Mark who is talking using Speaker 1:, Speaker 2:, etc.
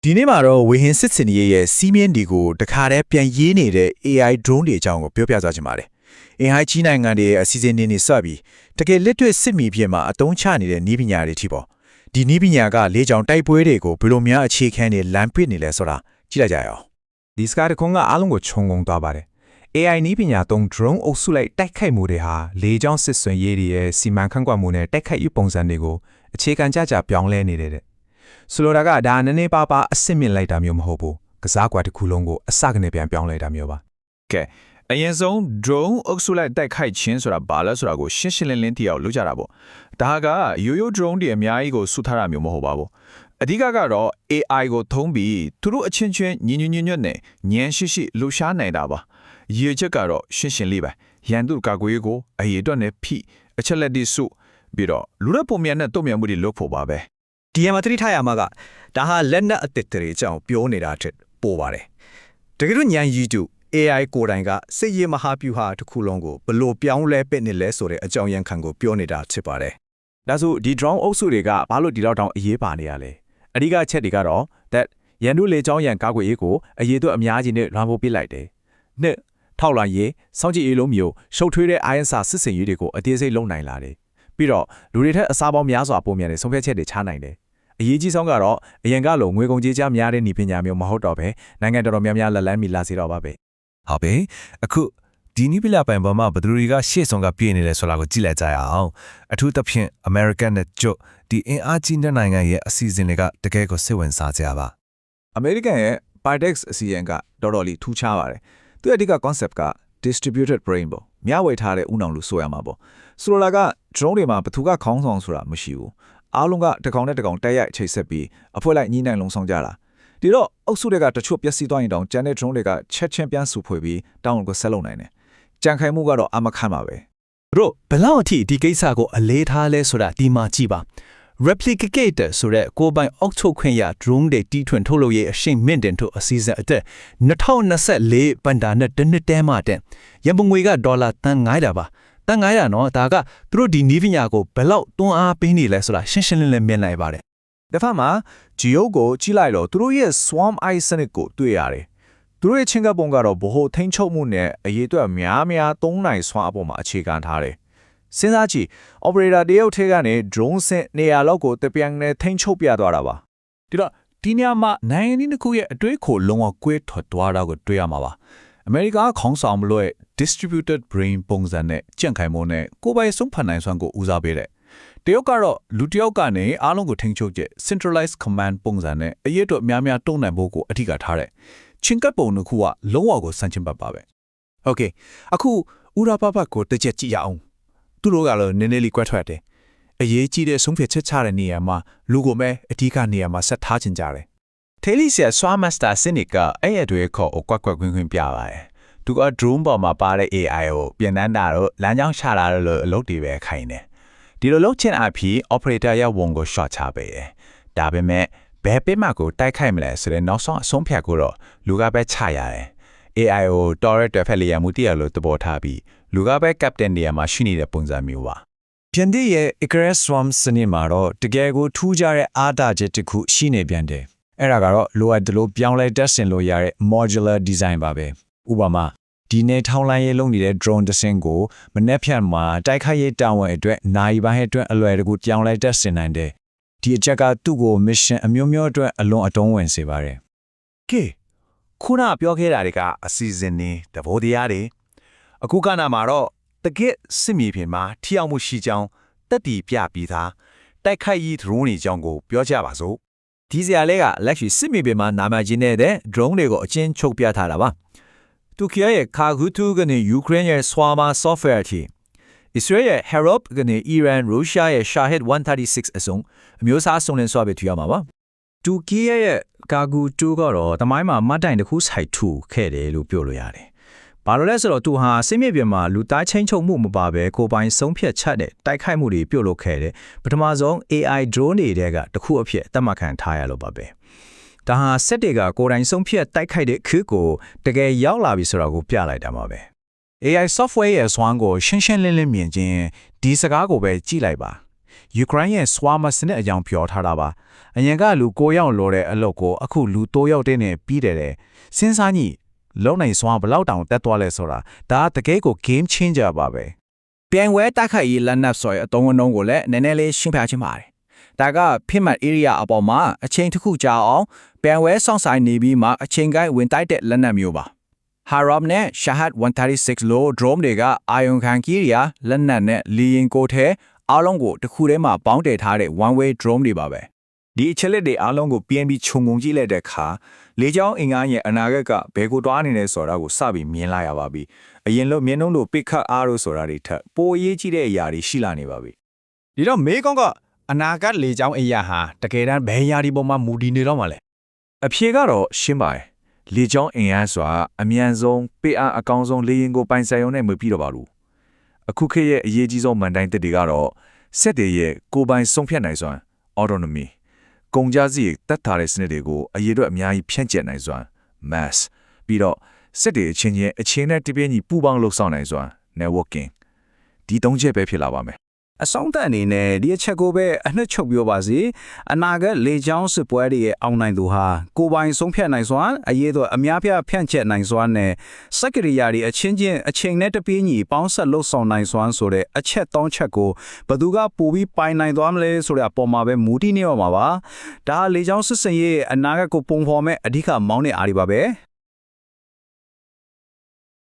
Speaker 1: ဒီနေ့မှာတော့ဝေဟင်စစ်စင်ရဲ့စီးမြင့်ဒီကိုတခါတည်းပြန်ရေးနေတဲ့ AI drone တွေအကြောင်းကိုပြောပြသွားချင်ပါတယ်။အင်ဟိုင်းကြီးနိုင်ငံတွေရဲ့အစီအစဉ်တွေနေစပြီးတကယ်လက်တွေ့စစ်မီဖြစ်မှာအတုံးချနေတဲ့နည်းပညာတွေထိပေါ့။ဒီနည်းပညာကလေကြောင်တိုက်ပွဲတွေကိုဘယ်လိုများအခြေခံနေလမ်းပစ်နေလဲဆိုတာကြည့်လိုက်ကြရအောင်
Speaker 2: ဒီစကားတခုကအားလုံးကိုခြုံငုံသွားပါတယ် AI နည်းပညာသုံး drone အုပ်စုလိုက်တိုက်ခိုက်မှုတွေဟာလေကြောင်းစစ်ဆွေးရေးတွေရဲ့စီမံခန့်ခွဲမှုနဲ့တိုက်ခိုက်ရေးပုံစံတွေကိုအခြေခံကြပြောင်းလဲနေတဲ့ဆိုလိုတာကဒါနည်းနည်းပါးပါးအစစ်မြင့်လိုက်တာမျိုးမဟုတ်ဘူးကစားကွာတစ်ခုလုံးကိုအစကနေပြန်ပြောင်းလဲတာမျိုးပါက
Speaker 3: ဲအရင်ဆုံး drone အုပ်စုလိုက်တိုက်ခိုက်ခြင်းဆိုတာဘာလဲဆိုတာကိုရှင်းရှင်းလင်းလင်းသိအောင်လုပ်ကြတာပေါ့ဒါကရိုးရိုး drone တွေအများကြီးကိုစုထားတာမျိုးမဟုတ်ပါဘူးအဓိကကတော့ AI ကိုသုံးပြီးသူတို့အချင်းချင်းညင်ညွတ်နဲ့ညံရှိရှိလှူရှားနိုင်တာပါရည်ချက်ကတော့ရှင်းရှင်းလေးပဲရန်သူကာကွယ်ရေးကိုအရေးအတွက်နဲ့ဖိအချက်လက်တွေစုပြီးတော့လူရပုံမြန်နဲ့တုံ့ပြန်မှုတွေလုပ်ဖို့ပါပဲ
Speaker 1: ဒီမှာတတိထားရမှာကဒါဟာလက်နက်အသစ်တွေအကြောင်းပြောနေတာထက်ပိုပါတယ်တကယ်လို့ညံရီတူ AI ကိုယ်တိုင်ကစစ်ရေးမဟာဗျူဟာတစ်ခုလုံးကိုဘလို့ပြောင်းလဲပစ်နေလဲဆိုတဲ့အကြောင်းရန်ခံကိုပြောနေတာဖြစ်ပါတယ်ဒ
Speaker 2: ါဆိုဒီ drone အုပ်စုတွေကဘာလို့ဒီလောက်တောင်အရေးပါနေရလဲအဓိကအချက်တွေကတော့ that ရန်သူလေကြောင်းရန်ကာကွယ်ရေးကိုအရေးအတွက်အများကြီးနဲ့လွှမ်းမိုးပစ်လိုက်တယ်နှစ်ထောက်လှမ်းရေးစောင့်ကြည့်ရေးလုံးမျိုးရှုပ်ထွေးတဲ့ ISR စစ်စင်ရေးတွေကိုအသေးစိတ်လုပ်နိုင်လာတယ်ပြီးတော့လူတွေထက်အစားပေါင်းများစွာပုံမြန်တဲ့ဆုံးဖြတ်ချက်တွေချနိုင်တယ်အရေးကြီးဆုံးကတော့အရင်ကလိုငွေကုန်ကြေးကျများတဲ့ဤပညာမျိုးမဟုတ်တော့ပဲနိုင်ငံတော်များများလက်လန်းမီလာစေတော့ပါပဲ
Speaker 4: ဟုတ်ပြီအခုဒီနိပလပိုင်ပေါ်မှာဘယ်သူတွေကရှေ့ဆုံးကပြည့်နေလဲဆိုတာကိုကြည့်လိုက်ကြရအောင်အထူးသဖြင့် American နဲ့ကျွတ်ဒီအင်အားကြီးတဲ့နိုင်ငံရဲ့အစီအစဉ်တွေကတကယ်ကိုစိတ်ဝင်စားကြပါ
Speaker 3: American ရဲ့ Pardex အစီအရင်ကတော်တော်လေးထူးခြားပါတယ်သူရဲ့အဓိက concept က distributed brain ပေါ့မျှဝေထားတဲ့ဥနောင်လို့ဆိုရမှာပေါ့ဆိုလိုတာက drone တွေမှာဘသူကခေါင်းဆောင်ဆိုတာမရှိဘူးအားလုံးကတစ်ကောင်နဲ့တစ်ကောင်တက်ရိုက်ချိတ်ဆက်ပြီးအဖွဲ့လိုက်ညီးနိုင်လုံးဆောင်ကြတာဒီတော့အုပ်စုတွေကတချို့ပျက်စီးသွားရင်တောင်ကျန်တဲ့ drone တွေကချက်ချင်းပြန်စုဖွေပြီးတောင်းကိုဆက်လုပ်နိုင်တယ်ကြံခိုင်မှုကတော့အမခန့်ပါပဲ
Speaker 1: တို့ဘလောက်အထိဒီကိစ္စကိုအလေးထားလဲဆိုတာဒီမှာကြည့်ပါ replicator ဆိုတဲ့ကိုယ်ပိုင်အောက်ချုပ်ခွင့်ရ drone တွေတီးထွင်ထုတ်လုပ်ရေးအရှိန်မြင့်တင်ထုတ်အစီအစဉ်အသက်2024ဘန်ဒါနဲ့တစ်နှစ်တည်းမှတဲ့ရန်ပုံငွေကဒေါ်လာတန်900ပါတန်900နော်ဒါကသူတို့ဒီနည်းပညာကိုဘယ်လောက်တွန်းအားပေးနေလဲဆိုတာရှင်းရှင်းလင်းလင်းမြင်နိုင်ပါတယ်တ
Speaker 3: စ်ဖက်မှာ Geo ကိုကြည့်လိုက်တော့သူတို့ရဲ့ Swarm Eye စနစ်ကိုတွေ့ရတယ်သူတို့ရဲ့ချင်းကပ်ပုံကတော့ဗဟိုထိန်းချုပ်မှုနဲ့အရေးအတွက်များသုံးနိုင်စွမ်းအပေါ်မှာအခြေခံထားတယ်စဉ်းစားကြည့် operator တရုတ်ထဲကနေ drone စင်နေရာလောက်ကိုတပြိုင်နဲ့ထိန်းချုပ်ပြသွားတာပါဒီတော့ဒီနေရာမှာနိုင်ငံတစ်ခုရဲ့အတွေးခိုလုံးဝကွဲထွက်သွားတာကိုတွေ့ရမှာပါအမေရိကခေါင်းဆောင်မလို့ distributed brain ပုံစံနဲ့ကြန့်ခိုင်မှုနဲ့ကိုယ်ပိုင်ဆုံးဖန်နိုင်စွမ်းကိုဦးစားပေးတယ်တရုတ်ကတော့လူတယောက်ကနေအားလုံးကိုထိန်းချုပ်တဲ့ centralized command ပုံစံနဲ့အရေးအတွက်များတုံ့နိုင်ဖို့ကိုအထူးကထားတယ်ချင်းကပ်ပုံတစ်ခုကလုံးဝကိုစန့်ကျင်ဘက်ပါပဲ
Speaker 1: โอเคအခုဥရာပပကိုတစ်ချက်ကြည့်ရအောင်သူတို့ကလည်းနည်းနည်းလေးကွဲထွက်တယ်အရေးကြီးတဲ့ဆုံးဖြတ်ချက်ချတဲ့နေရာမှာလူကိုပဲအဓိကနေရာမှာဆက်ထားချင်ကြတယ်ထ
Speaker 3: ေးလီဆီယာဆွာမတ်စတာစနစ်ကအဲ့ရတွေခေါ်ကွက်ခွင်းပြပါတယ်သူက drone ပေါ်မှာပါတဲ့ AI ကိုပြင်တန်းတာတော့လမ်းကြောင်းချတာလို့အလုပ်တွေပဲခိုင်းတယ်ဒီလိုလုပ်ချင်အဖြစ် operator ရဲ့ဝန်ကို short ချပေးတယ်ဒါပေမဲ့ဘယ်ပေးမှကိုတိုက်ခိုက်မလဲဆိုတဲ့နောက်ဆုံးအဆုံးဖြတ်ကိုတော့လူကပဲချရတယ် AI ကို torrent တစ်ဖက်လျာမှုတရလို့သဘောထားပြီးလူကပဲ captain နေရာမှာရှိနေတဲ့ပုံစံမျိုးပါပ
Speaker 1: ြန်တဲ့ရဲ့ Icarus Swarm စနစ်မှာတော့တကယ်ကိုထူးခြားတဲ့အားတာချက်တစ်ခုရှိနေပြန်တယ်အဲ့ဒါကတော့လိုအပ်တယ်လို့ပြောင်းလဲတက်ဆင်လို့ရတဲ့ modular design ပါပဲဥပမာဒီနေ့ထောင်းလိုင်းရေးလုပ်နေတဲ့ drone တစ်စင်းကိုမနေ့ဖြန်မှာတိုက်ခိုက်ရေးတာဝန်အတွက်နိုင်ပိုင်းအတွက်အလွယ်တကူပြောင်းလဲတက်ဆင်နိုင်တယ်ဒီအချက်ကသူ့ကို mission အမျိုးမျိုးအတွက်အလွန်အတုံးဝင်စေပါတယ်
Speaker 3: ကဲခုနပြောခဲ့တာတွေကအစီအစဉ်နေသဘောတရားတွေအခုကနာမှာတော့တကယ့်စစ်မြေပြင်မှာထိရောက်မှုရှိကြောင်းတက်တီပြပြီးသားတိုက်ခိုက်ရေး drone တွေကြောင်းကိုပြောကြပါစို့ဒ
Speaker 1: ီစရာလေးကလက်ရှိစစ်မြေပြင်မှာနာမည်ကြီးနေတဲ့ drone တွေကိုအချင်းချုပ်ပြထားတာပါတူကီရဲ့ Kagutu ကနေ Ukraine ရဲ့ Swarma software တီ Israel ရဲ့ Harop ကနေ Iran Russia ရဲ့ Shahed 136အစုံအမျိုးအစားစုံလင်စွာပဲထူရမှာပါတူကီရဲ့ Kagutu ကတော့တမိုင်းမှာမတ်တိုင်တစ်ခုစိုက်ထူခဲ့တယ်လို့ပြောလို့ရတယ်ဘာလို့လဲဆိုတော့သူဟာစစ်မြေပြင်မှာလူသားချင်းချုပ်မှုမပါဘဲကိုပိုင်ဆုံးဖြတ်ချက်တဲ့တိုက်ခိုက်မှုတွေပြုတ်လုပ်ခဲ့တယ်ပထမဆုံး AI drone တွေကတခုအဖြစ်အသက်မခံထားရလို့ပါပဲဒါဟာစက်တွေကကိုယ်တိုင်ဆုံးဖြတ်တိုက်ခိုက်တဲ့ခึကိုတကယ်ရောက်လာပြီဆိုတာကိုပြလိုက်တာပါပဲ
Speaker 3: AI software ရဲ့စွမ်းကိုရှင်းရှင်းလင်းလင်းမြင်ခြင်းဒီစကားကိုပဲကြည့်လိုက်ပါ ယူကရိန်းရဲ့ SWAM စနစ်အကြောင်းပြောထားတာပါအရင်ကလူ9ယောက်လိုတဲ့အလုပ်ကိုအခုလူ3ယောက်တည်းနဲ့ပြီးတယ်စဉ်းစားကြည့်လုံနိုင် SWAM ဘလောက်တောင်တက်သွားလဲဆိုတာဒါတကယ်ကို game changer ပါပဲ
Speaker 1: ပြန်ဝဲတိုက်ခိုက်ရေးလက်နက်ဆိုရင်အတုံးအနှုံးကိုလည်းနည်းနည်းလေးရှင်းပြခြင်းပါတယ်ဒါကဖြစ်မှတ် area အပေါ်မှာအချိန်တစ်ခုကြာအောင်ပြန်ဝဲစောင့်ဆိုင်နေပြီးမှအချိန်ကိုင်းဝင်တိုက်တဲ့လက်နက်မျိုးပါHarab နဲ့ Shahad 136လို့ drone တွေကအာယုံခံကီးရီယာလက်နက်နဲ့လီရင်ကိုထဲအားလုံးကိုတစ်ခုထဲမှာပေါင်းတည်ထားတဲ့ one way drone တွေပါပဲဒီအချက်လက်တွေအားလုံးကို PNB ခြုံငုံကြည့်လိုက်တဲ့အခါလေကြောင်းအင်အားရဲ့အနာဂတ်ကဘယ်ကိုတွားနေလဲဆိုတာကိုစပြီးမြင်လာရပါပြီအရင်လိုမြင်းနှုံးတို့ပိတ်ခတ်အားလို့ဆိုတာတွေထက်ပိုအရေးကြီးတဲ့အရာတွေရှိလာနေပါပြီဒီတော့မေးကောင်းကအနာဂတ်လေကြောင်းအရာဟာတကယ်တမ်းဘယ်ရာဒီပေါ်မှာမူတည်နေတော့မှလဲအဖြေကတော့ရှင်းပါတယ်လေကြောင်းအင်အားစွာအမြန်ဆုံးပေးအားအကောင်းဆုံးလေရင်ကိုပိုင်ဆိုင်ရုံနဲ့မပြီးတော့ပါဘူးအခုခေတ်ရဲ့အရေးကြီးဆုံးမန်တိုင်းတွေကတော့စက်တွေရဲ့ကိုယ်ပိုင်ဆုံးဖြတ်နိုင်စွမ်း autonomy ကုန်ကြစည်တတ်ထားတဲ့စနစ်တွေကိုအရေးအတွက်အများကြီးဖြန့်ကျက်နိုင်စွမ်း mass ပြီးတော့စက်တွေအချင်းချင်းအချင်းနဲ့တပြင်းညီပူးပေါင်းလှုပ်ဆောင်နိုင်စွမ်း networking ဒီ၃ချက်ပဲဖြစ်လာပါမယ်အဆုံးသတ်အနေနဲ့ဒီအချက်ကိုပဲအနှစ်ချုပ်ပြောပါစီအနာဂတ်လေကြောင်းစစ်ပွဲတွေရဲ့အောင်နိုင်သူဟာကိုယ်ပိုင်ဆုံးဖြတ်နိုင်စွမ်းအရေးတော့အများပြဖြန့်ကျက်နိုင်စွမ်းနဲ့စက်ကရိယာတွေအချင်းချင်းအချိန်နဲ့တပြေးညီပေါင်းဆက်လှုပ်ဆောင်နိုင်စွမ်းဆိုတဲ့အချက်၃ချက်ကိုဘသူကပိုပြီးပိုင်နိုင်သွားမလဲဆိုတဲ့အပေါ်မှာပဲမူတည်နေရမှာပါဒါလေကြောင်းစစ်စင်ရေးအနာဂတ်ကိုပုံဖော်မဲ့အဓိကမောင်းတဲ့အားတွေပါပဲ